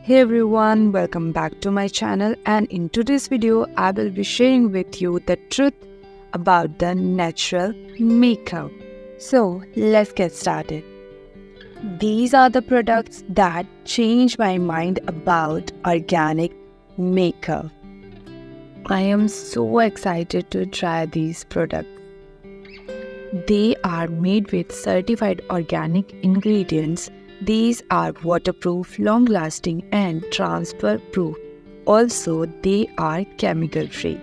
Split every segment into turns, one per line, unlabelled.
Hey everyone, welcome back to my channel, and in today's video I will be sharing with you the truth about the natural makeup. So let's get started. These are the products that changed my mind about organic makeup. I am so excited to try these products. They are made with certified organic ingredients. These are waterproof, long-lasting and transfer-proof. Also, they are chemical-free.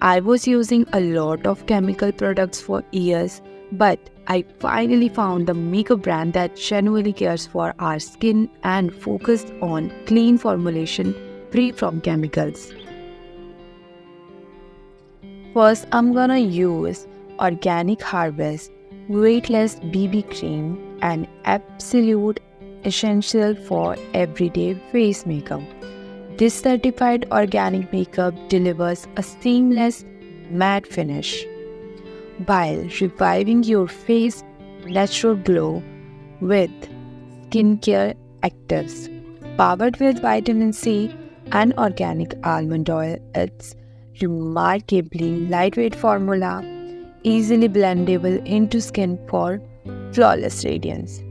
I was using a lot of chemical products for years, but I finally found the makeup brand that genuinely cares for our skin and focused on clean formulation free from chemicals. First, I'm gonna use Organic Harvest Weightless BB Cream, an absolute essential for everyday face makeup. This certified organic makeup delivers a seamless matte finish while reviving your face natural glow with skincare actives. Powered with vitamin C and organic almond oil, it's remarkably lightweight formula, easily blendable into skin for flawless radiance.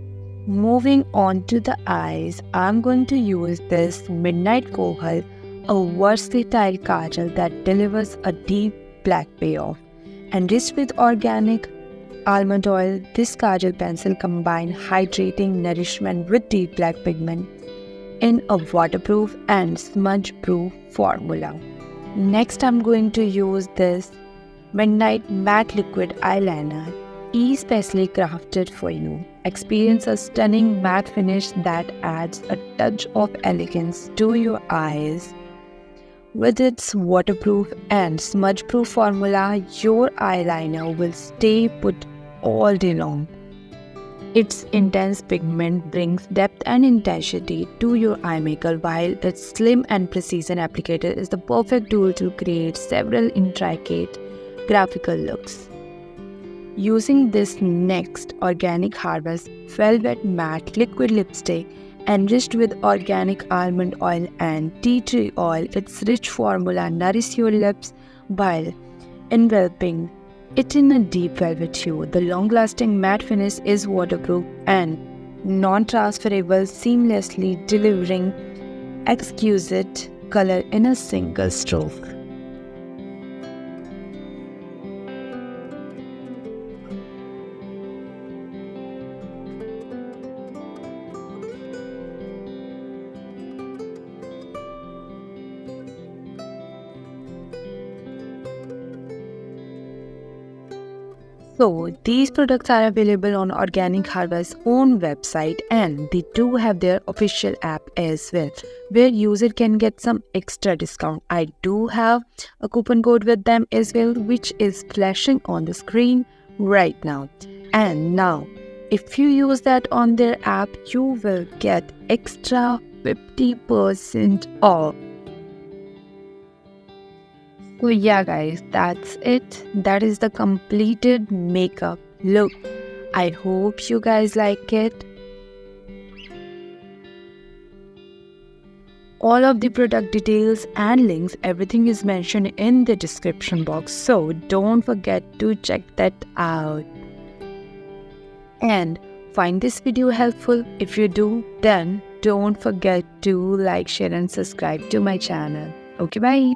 Moving on to the eyes, I'm going to use this Midnight Kohl, a versatile kajal that delivers a deep black payoff. Enriched with organic almond oil, this kajal pencil combines hydrating nourishment with deep black pigment in a waterproof and smudge-proof formula. Next, I'm going to use this Midnight Matte Liquid Eyeliner, especially crafted for you. Experience a stunning matte finish that adds a touch of elegance to your eyes. With its waterproof and smudge-proof formula, your eyeliner will stay put all day long. Its intense pigment brings depth and intensity to your eye makeup, while its slim and precision applicator is the perfect tool to create several intricate graphical looks. Using this next Organic Harvest Velvet Matte Liquid Lipstick, enriched with organic almond oil and tea tree oil, its rich formula nourishes your lips while enveloping it in a deep velvet hue. The long-lasting matte finish is waterproof and non-transferable, seamlessly delivering exquisite color in a single stroke. So, these products are available on Organic Harvest's own website, and they do have their official app as well, where user can get some extra discount. I do have a coupon code with them as well, which is flashing on the screen right now. And now, if you use that on their app, you will get extra 50% off. So yeah guys, that's it. That is the completed makeup look. I hope you guys like it. All of the product details and links, everything is mentioned in the description box. So don't forget to check that out. And find this video helpful. If you do, then don't forget to like, share and subscribe to my channel. Okay, bye.